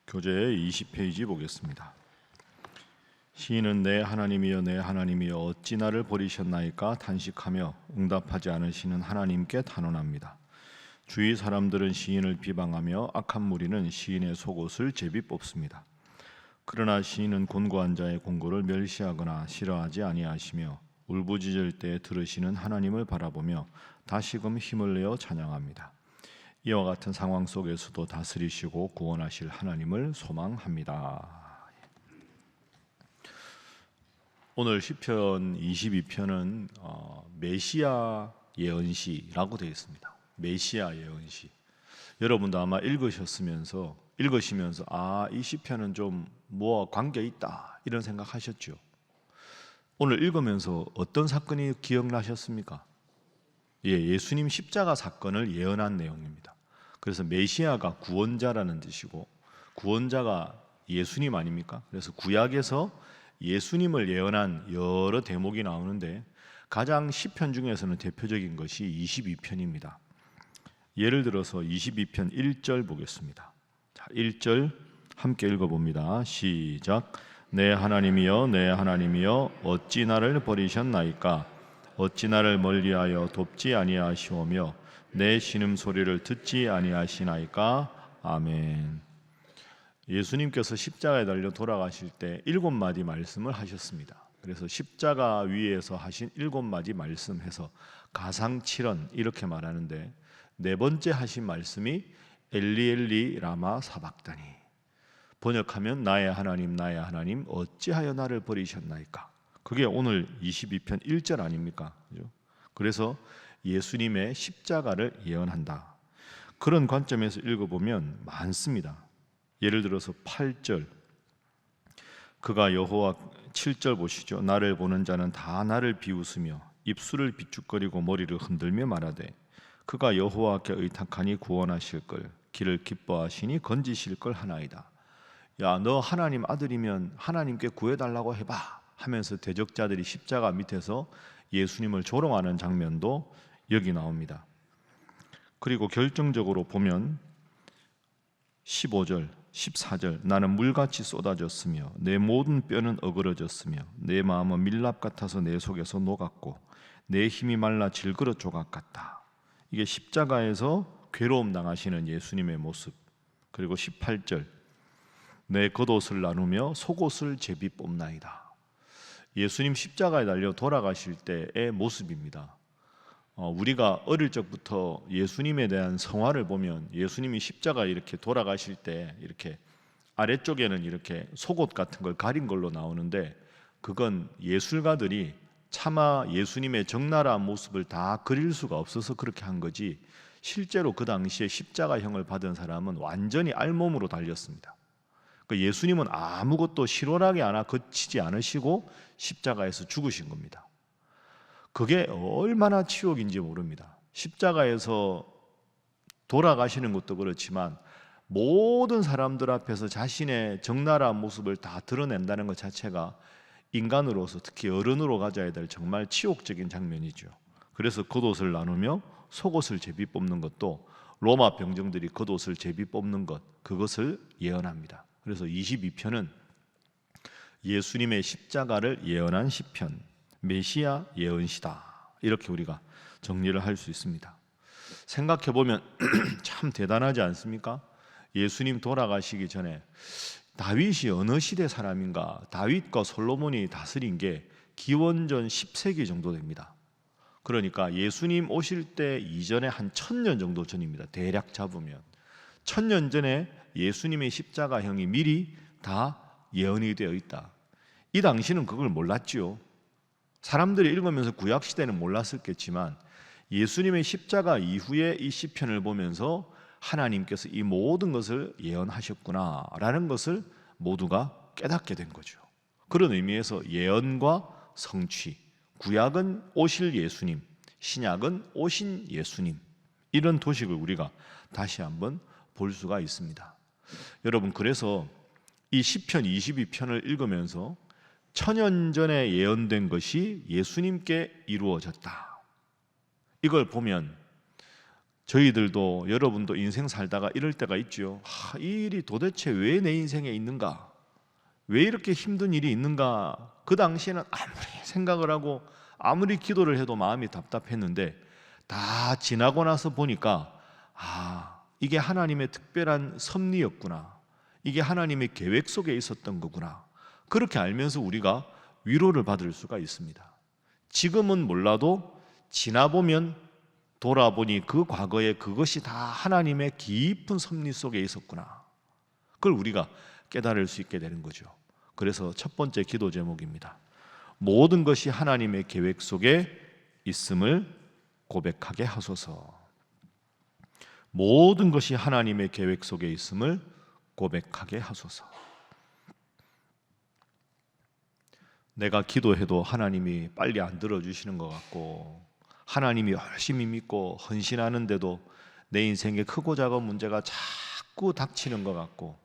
교재 20페이지 보겠습니다. 시인은 내 하나님이여 내 하나님이여 어찌 나를 버리셨나이까 탄식하며 응답하지 않으시는 하나님께 탄원합니다. 주위 사람들은 시인을 비방하며 악한 무리는 시인의 속옷을 제비 뽑습니다. 그러나 시인은 곤고한 자의 공고를 멸시하거나 싫어하지 아니하시며 울부짖을 때 들으시는 하나님을 바라보며 다시금 힘을 내어 찬양합니다. 이와 같은 상황 속에서도 다스리시고 구원하실 하나님을 소망합니다. 오늘 시편 22편은 메시아 예언시라고 되어 있습니다. 메시아 예언시. 여러분도 아마 읽으시면서 이 시편은 좀 뭐와 관계 있다 이런 생각하셨죠? 오늘 읽으면서 어떤 사건이 기억나셨습니까? 예수님 십자가 사건을 예언한 내용입니다. 그래서 메시아가 구원자라는 뜻이고 구원자가 예수님 아닙니까? 그래서 구약에서 예수님을 예언한 여러 대목이 나오는데 가장 시편 중에서는 대표적인 것이 22편입니다. 예를 들어서 22편 1절 보겠습니다. 자, 1절 함께 읽어봅니다. 시작. 내 하나님이여 내 하나님이여 어찌 나를 버리셨나이까 어찌 나를 멀리하여 돕지 아니하시오며 내 신음소리를 듣지 아니하시나이까. 아멘. 예수님께서 십자가에 달려 돌아가실 때 7마디 말씀을 하셨습니다. 그래서 십자가 위에서 하신 7마디 말씀해서 가상칠언 이렇게 말하는데 네 번째 하신 말씀이 엘리 엘리 라마 사박다니, 번역하면 나의 하나님 어찌하여 나를 버리셨나이까. 그게 오늘 22편 1절 아닙니까? 그래서 예수님의 십자가를 예언한다. 그런 관점에서 읽어보면 많습니다. 예를 들어서 8절 그가 여호와 7절 보시죠. 나를 보는 자는 다 나를 비웃으며 입술을 비축거리고 머리를 흔들며 말하되 그가 여호와께 의탁하니 구원하실 걸 길을 기뻐하시니 건지실 걸 하나이다. 야, 너 하나님 아들이면 하나님께 구해달라고 해봐 하면서 대적자들이 십자가 밑에서 예수님을 조롱하는 장면도 여기 나옵니다. 그리고 결정적으로 보면 15절 14절 나는 물같이 쏟아졌으며 내 모든 뼈는 어그러졌으며 내 마음은 밀랍 같아서 내 속에서 녹았고 내 힘이 말라 질그릇 조각 같다. 이게 십자가에서 괴로움 당하시는 예수님의 모습. 그리고 18절 내 겉옷을 나누며 속옷을 제비 뽑나이다. 예수님 십자가에 달려 돌아가실 때의 모습입니다. 우리가 어릴 적부터 예수님에 대한 성화를 보면 예수님이 십자가에 이렇게 돌아가실 때 이렇게 아래쪽에는 이렇게 속옷 같은 걸 가린 걸로 나오는데 그건 예술가들이 차마 예수님의 적나라한 모습을 다 그릴 수가 없어서 그렇게 한 거지 실제로 그 당시에 십자가형을 받은 사람은 완전히 알몸으로 달렸습니다. 그러니까 예수님은 아무것도 실온하게 하나 거치지 않으시고 십자가에서 죽으신 겁니다. 그게 얼마나 치욕인지 모릅니다. 십자가에서 돌아가시는 것도 그렇지만 모든 사람들 앞에서 자신의 적나라한 모습을 다 드러낸다는 것 자체가 인간으로서 특히 어른으로 가져야 될 정말 치욕적인 장면이죠. 그래서 겉옷을 나누며 속옷을 제비 뽑는 것도 로마 병정들이 겉옷을 제비 뽑는 것, 그것을 예언합니다. 그래서 22편은 예수님의 십자가를 예언한 시편, 메시아 예언시다. 이렇게 우리가 정리를 할 수 있습니다. 생각해보면 참 대단하지 않습니까? 예수님 돌아가시기 전에 다윗이 어느 시대 사람인가? 다윗과 솔로몬이 다스린 게 기원전 10세기 정도 됩니다. 그러니까 예수님 오실 때 이전에 한 1000년 정도 전입니다. 대략 잡으면 1000년 전에 예수님의 십자가형이 미리 다 예언이 되어 있다. 이 당시는 그걸 몰랐지요. 사람들이 읽으면서 구약시대는 몰랐었겠지만 예수님의 십자가 이후에 이 시편을 보면서 하나님께서 이 모든 것을 예언하셨구나라는 것을 모두가 깨닫게 된 거죠. 그런 의미에서 예언과 성취, 구약은 오실 예수님, 신약은 오신 예수님, 이런 도식을 우리가 다시 한번 볼 수가 있습니다. 여러분, 그래서 이 시편 22편을 읽으면서 1000년 전에 예언된 것이 예수님께 이루어졌다. 이걸 보면 저희들도 여러분도 인생 살다가 이럴 때가 있죠. 이 일이 도대체 왜 내 인생에 있는가? 왜 이렇게 힘든 일이 있는가? 그 당시에는 아무리 생각을 하고 아무리 기도를 해도 마음이 답답했는데 다 지나고 나서 보니까 이게 하나님의 특별한 섭리였구나. 이게 하나님의 계획 속에 있었던 거구나. 그렇게 알면서 우리가 위로를 받을 수가 있습니다. 지금은 몰라도 지나보면 돌아보니 그 과거에 그것이 다 하나님의 깊은 섭리 속에 있었구나. 그걸 우리가 깨달을 수 있게 되는 거죠. 그래서 첫 번째 기도 제목입니다. 모든 것이 하나님의 계획 속에 있음을 고백하게 하소서. 모든 것이 하나님의 계획 속에 있음을 고백하게 하소서. 내가 기도해도 하나님이 빨리 안 들어주시는 것 같고, 하나님이 열심히 믿고 헌신하는데도 내 인생에 크고 작은 문제가 자꾸 닥치는 것 같고,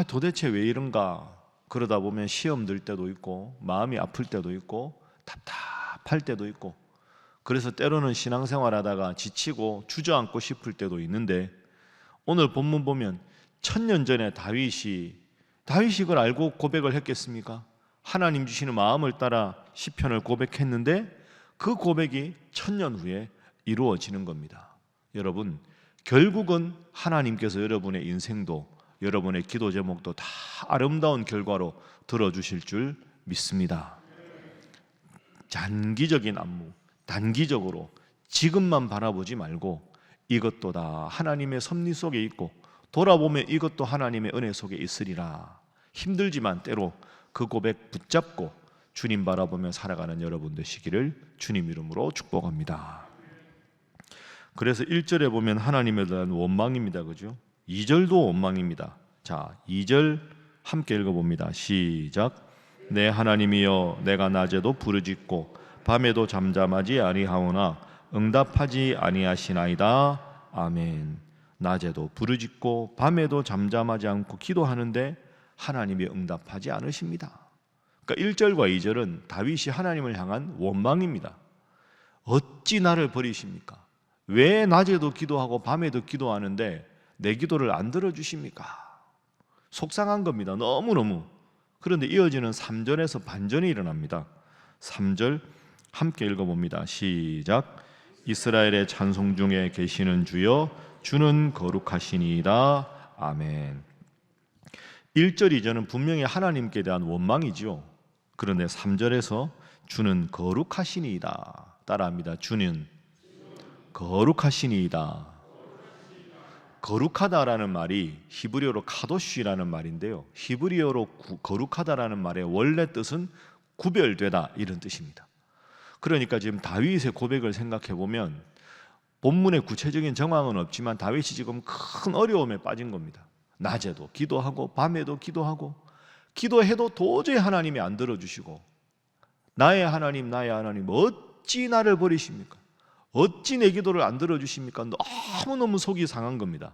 도대체 왜 이런가? 그러다 보면 시험 들 때도 있고, 마음이 아플 때도 있고, 답답할 때도 있고, 그래서 때로는 신앙생활 하다가 지치고 주저앉고 싶을 때도 있는데, 오늘 본문 보면 1000년 전에 다윗이 그걸 알고 고백을 했겠습니까? 하나님 주시는 마음을 따라 시편을 고백했는데 그 고백이 1000년 후에 이루어지는 겁니다. 여러분, 결국은 하나님께서 여러분의 인생도 여러분의 기도 제목도 다 아름다운 결과로 들어주실 줄 믿습니다. 장기적인 안무, 단기적으로 지금만 바라보지 말고 이것도 다 하나님의 섭리 속에 있고 돌아보면 이것도 하나님의 은혜 속에 있으리라. 힘들지만 때로 그 고백 붙잡고 주님 바라보며 살아가는 여러분 되시기를 주님 이름으로 축복합니다. 그래서 1절에 보면 하나님에 대한 원망입니다. 그죠? 2절도 원망입니다. 자, 2절 함께 읽어봅니다. 시작. 내 하나님이여, 내가 낮에도 부르짖고 밤에도 잠잠하지 아니하오나 응답하지 아니하시나이다. 아멘. 낮에도 부르짖고 밤에도 잠잠하지 않고 기도하는데 하나님이 응답하지 않으십니다. 그러니까 1절과 2절은 다윗이 하나님을 향한 원망입니다. 어찌 나를 버리십니까? 왜 낮에도 기도하고 밤에도 기도하는데 내 기도를 안 들어주십니까? 속상한 겁니다. 너무너무. 그런데 이어지는 3절에서 반전이 일어납니다. 3절 함께 읽어봅니다. 시작. 이스라엘의 찬송 중에 계시는 주여, 주는 거룩하시니이다. 아멘. 1절, 2절은 분명히 하나님께 대한 원망이지요. 그런데 3절에서 주는 거룩하시니이다. 따라합니다. 주는 거룩하시니이다. 거룩하다라는 말이 히브리어로 카도시라는 말인데요, 히브리어로 거룩하다라는 말의 원래 뜻은 구별되다, 이런 뜻입니다. 그러니까 지금 다윗의 고백을 생각해 보면 본문의 구체적인 정황은 없지만 다윗이 지금 큰 어려움에 빠진 겁니다. 낮에도 기도하고 밤에도 기도하고, 기도해도 도저히 하나님이 안 들어주시고, 나의 하나님 어찌 나를 버리십니까? 어찌 내 기도를 안 들어주십니까? 너무너무 속이 상한 겁니다.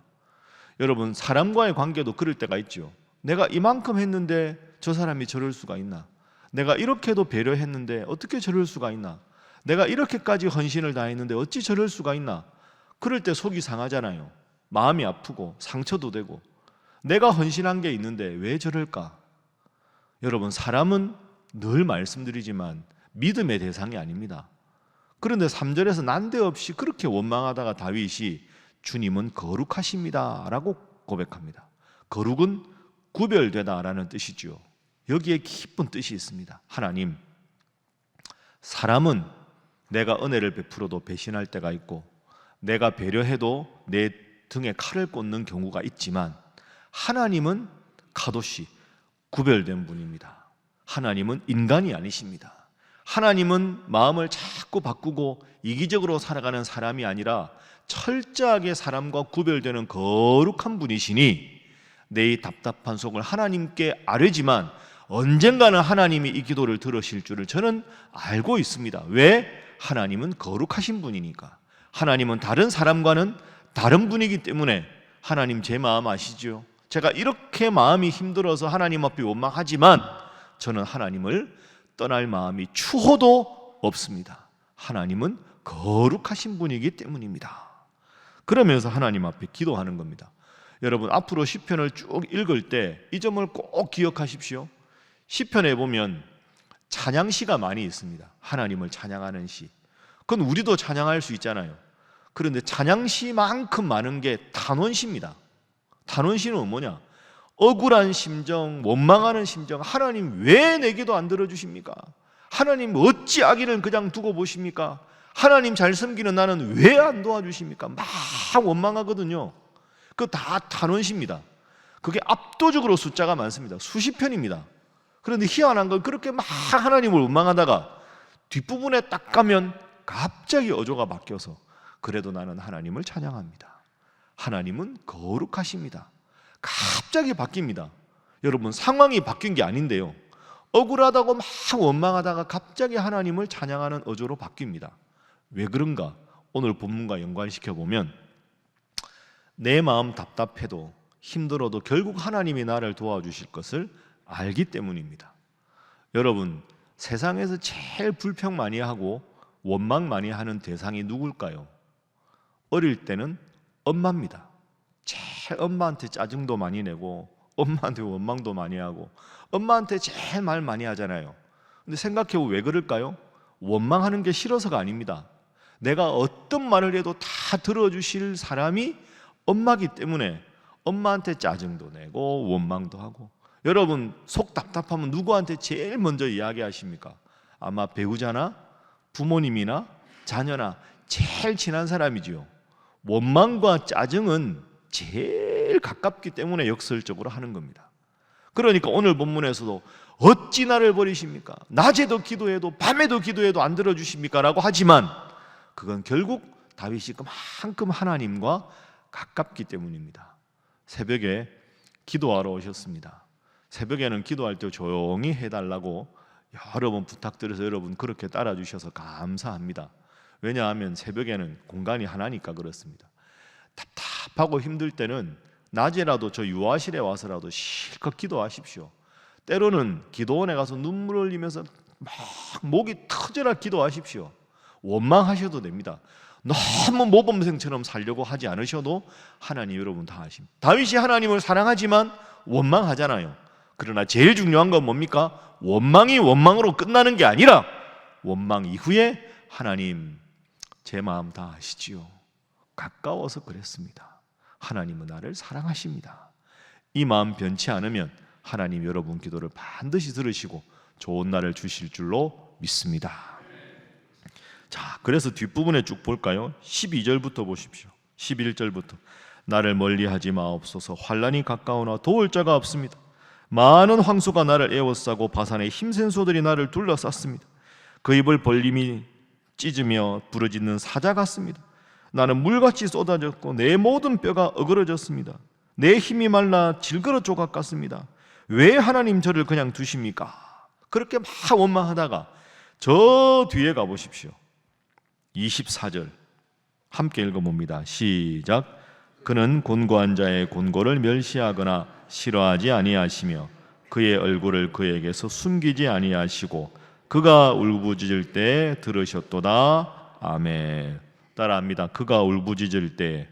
여러분, 사람과의 관계도 그럴 때가 있죠. 내가 이만큼 했는데 저 사람이 저럴 수가 있나? 내가 이렇게도 배려했는데 어떻게 저럴 수가 있나? 내가 이렇게까지 헌신을 다했는데 어찌 저럴 수가 있나? 그럴 때 속이 상하잖아요. 마음이 아프고 상처도 되고, 내가 헌신한 게 있는데 왜 저럴까? 여러분, 사람은 늘 말씀드리지만 믿음의 대상이 아닙니다. 그런데 3절에서 난데없이 그렇게 원망하다가 다윗이 주님은 거룩하십니다 라고 고백합니다. 거룩은 구별되다 라는 뜻이죠. 여기에 깊은 뜻이 있습니다. 하나님, 사람은 내가 은혜를 베풀어도 배신할 때가 있고, 내가 배려해도 내 등에 칼을 꽂는 경우가 있지만, 하나님은 카도시, 구별된 분입니다. 하나님은 인간이 아니십니다. 하나님은 마음을 자꾸 바꾸고 이기적으로 살아가는 사람이 아니라 철저하게 사람과 구별되는 거룩한 분이시니, 내 이 답답한 속을 하나님께 아뢰지만 언젠가는 하나님이 이 기도를 들으실 줄을 저는 알고 있습니다. 왜? 하나님은 거룩하신 분이니까. 하나님은 다른 사람과는 다른 분이기 때문에. 하나님 제 마음 아시죠? 제가 이렇게 마음이 힘들어서 하나님 앞에 원망하지만 저는 하나님을 떠날 마음이 추호도 없습니다. 하나님은 거룩하신 분이기 때문입니다. 그러면서 하나님 앞에 기도하는 겁니다. 여러분, 앞으로 시편을 쭉 읽을 때 이 점을 꼭 기억하십시오. 시편에 보면 찬양시가 많이 있습니다. 하나님을 찬양하는 시. 그건 우리도 찬양할 수 있잖아요. 그런데 찬양시만큼 많은 게 탄원시입니다. 탄원시는 뭐냐? 억울한 심정, 원망하는 심정, 하나님 왜 내 기도 안 들어주십니까? 하나님 어찌 아기를 그냥 두고 보십니까? 하나님 잘 섬기는 나는 왜 안 도와주십니까? 막 원망하거든요. 그거 다 탄원시입니다. 그게 압도적으로 숫자가 많습니다. 수십 편입니다. 그런데 희한한 건 그렇게 막 하나님을 원망하다가 뒷부분에 딱 가면 갑자기 어조가 바뀌어서 그래도 나는 하나님을 찬양합니다. 하나님은 거룩하십니다. 갑자기 바뀝니다. 여러분, 상황이 바뀐 게 아닌데요, 억울하다고 막 원망하다가 갑자기 하나님을 찬양하는 어조로 바뀝니다. 왜 그런가? 오늘 본문과 연관시켜 보면 내 마음 답답해도 힘들어도 결국 하나님이 나를 도와주실 것을 알기 때문입니다. 여러분, 세상에서 제일 불평 많이 하고 원망 많이 하는 대상이 누굴까요? 어릴 때는 엄마입니다. 제일 엄마한테 짜증도 많이 내고 엄마한테 원망도 많이 하고 엄마한테 제일 말 많이 하잖아요. 근데 생각해보면 왜 그럴까요? 원망하는 게 싫어서가 아닙니다. 내가 어떤 말을 해도 다 들어주실 사람이 엄마기 때문에 엄마한테 짜증도 내고 원망도 하고. 여러분, 속 답답하면 누구한테 제일 먼저 이야기하십니까? 아마 배우자나 부모님이나 자녀나 제일 친한 사람이지요. 원망과 짜증은 제일 가깝기 때문에 역설적으로 하는 겁니다. 그러니까 오늘 본문에서도 어찌 나를 버리십니까? 낮에도 기도해도 밤에도 기도해도 안 들어주십니까? 라고 하지만 그건 결국 다윗이 그만큼 하나님과 가깝기 때문입니다. 새벽에 기도하러 오셨습니다. 새벽에는 기도할 때 조용히 해달라고 여러 번 부탁드려서 여러분 그렇게 따라주셔서 감사합니다. 왜냐하면 새벽에는 공간이 하나니까 그렇습니다. 답답하고 힘들 때는 낮에라도 저 유아실에 와서라도 실컷 기도하십시오. 때로는 기도원에 가서 눈물 흘리면서 막 목이 터져라 기도하십시오. 원망하셔도 됩니다. 너무 모범생처럼 살려고 하지 않으셔도 하나님 여러분 다 아십니다. 다윗이 하나님을 사랑하지만 원망하잖아요. 그러나 제일 중요한 건 뭡니까? 원망이 원망으로 끝나는 게 아니라 원망 이후에 하나님 제 마음 다 아시지요. 가까워서 그랬습니다. 하나님은 나를 사랑하십니다. 이 마음 변치 않으면 하나님 여러분 기도를 반드시 들으시고 좋은 날을 주실 줄로 믿습니다. 자, 그래서 뒷부분에 쭉 볼까요? 12절부터 보십시오. 11절부터 나를 멀리하지 마옵소서. 환난이 가까우나 도울 자가 없습니다. 많은 황소가 나를 에워싸고 바산의 힘센 소들이 나를 둘러쌌습니다. 그 입을 벌림이 찢으며 부르짖는 사자 같습니다. 나는 물같이 쏟아졌고 내 모든 뼈가 어그러졌습니다. 내 힘이 말라 질그러 조각 같습니다. 왜 하나님 저를 그냥 두십니까? 그렇게 막 원망하다가 저 뒤에 가보십시오. 24절 함께 읽어봅니다. 시작. 그는 곤고한 자의 곤고를 멸시하거나 싫어하지 아니하시며 그의 얼굴을 그에게서 숨기지 아니하시고 그가 울부짖을 때 들으셨도다. 아멘. 따라합니다. 그가 울부짖을 때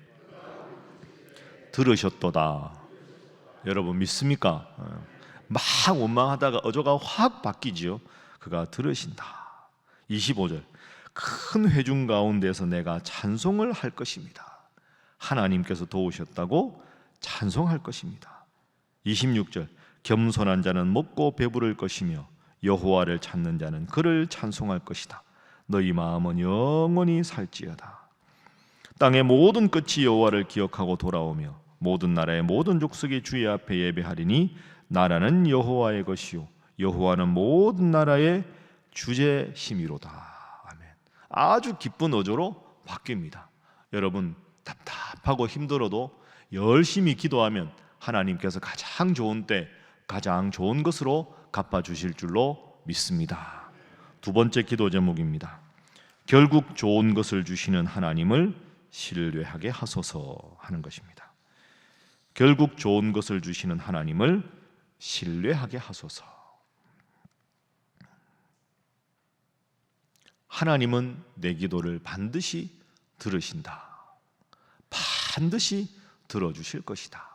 들으셨도다. 여러분 믿습니까? 막 원망하다가 어조가 확 바뀌지요. 그가 들으신다. 25절 큰 회중 가운데서 내가 찬송을 할 것입니다. 하나님께서 도우셨다고 찬송할 것입니다. 26절 겸손한 자는 먹고 배부를 것이며 여호와를 찾는 자는 그를 찬송할 것이다. 너희 마음은 영원히 살지어다. 땅의 모든 끝이 여호와를 기억하고 돌아오며 모든 나라의 모든 족속이 주의 앞에 예배하리니 나라는 여호와의 것이요 여호와는 모든 나라의 주제심이로다. 아멘. 아주 기쁜 어조로 바뀝니다. 여러분 답답하고 힘들어도 열심히 기도하면 하나님께서 가장 좋은 때 가장 좋은 것으로 갚아주실 줄로 믿습니다. 두 번째 기도 제목입니다. 결국 좋은 것을 주시는 하나님을 신뢰하게 하소서 하는 것입니다. 결국 좋은 것을 주시는 하나님을 신뢰하게 하소서. 하나님은 내 기도를 반드시 들으신다. 반드시 들어주실 것이다.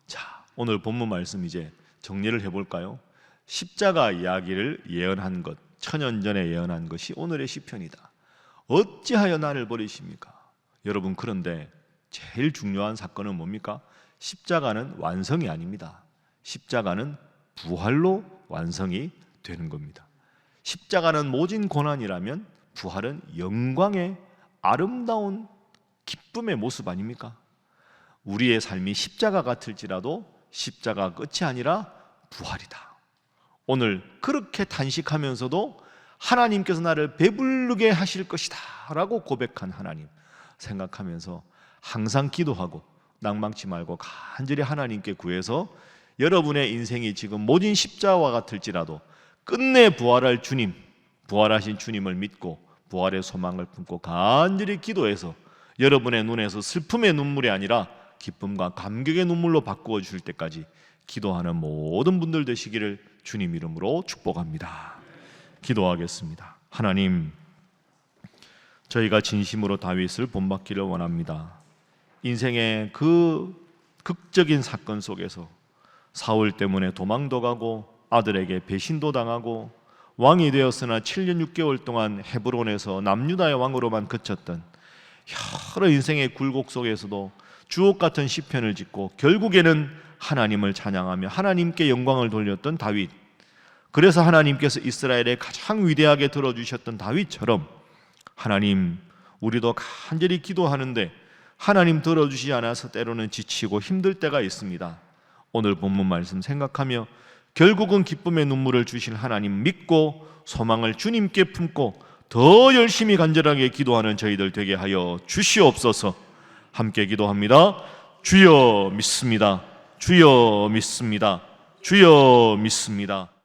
자, 오늘 본문 말씀 이제 정리를 해볼까요? 십자가 이야기를 예언한 것, 천년 전에 예언한 것이 오늘의 시편이다. 어찌하여 나를 버리십니까? 여러분, 그런데 제일 중요한 사건은 뭡니까? 십자가는 완성이 아닙니다. 십자가는 부활로 완성이 되는 겁니다. 십자가는 모진 고난이라면 부활은 영광의 아름다운 기쁨의 모습 아닙니까? 우리의 삶이 십자가 같을지라도 십자가 끝이 아니라 부활이다. 오늘 그렇게 단식하면서도 하나님께서 나를 배부르게 하실 것이다 라고 고백한 하나님 생각하면서 항상 기도하고 낭망치 말고 간절히 하나님께 구해서 여러분의 인생이 지금 모진 십자가와 같을지라도 끝내 부활할 주님, 부활하신 주님을 믿고 부활의 소망을 품고 간절히 기도해서 여러분의 눈에서 슬픔의 눈물이 아니라 기쁨과 감격의 눈물로 바꾸어 주실 때까지 기도하는 모든 분들 되시기를 주님 이름으로 축복합니다. 기도하겠습니다. 하나님, 저희가 진심으로 다윗을 본받기를 원합니다. 인생의 그 극적인 사건 속에서 사울 때문에 도망도 가고 아들에게 배신도 당하고 왕이 되었으나 7년 6개월 동안 헤브론에서 남유다의 왕으로만 그쳤던 여러 인생의 굴곡 속에서도 주옥 같은 시편을 짓고 결국에는 하나님을 찬양하며 하나님께 영광을 돌렸던 다윗, 그래서 하나님께서 이스라엘에 가장 위대하게 들어주셨던 다윗처럼 하나님, 우리도 간절히 기도하는데 하나님 들어주시지 않아서 때로는 지치고 힘들 때가 있습니다. 오늘 본문 말씀 생각하며 결국은 기쁨의 눈물을 주실 하나님 믿고 소망을 주님께 품고 더 열심히 간절하게 기도하는 저희들 되게 하여 주시옵소서. 함께 기도합니다. 주여 믿습니다. 주여 믿습니다. 주여 믿습니다.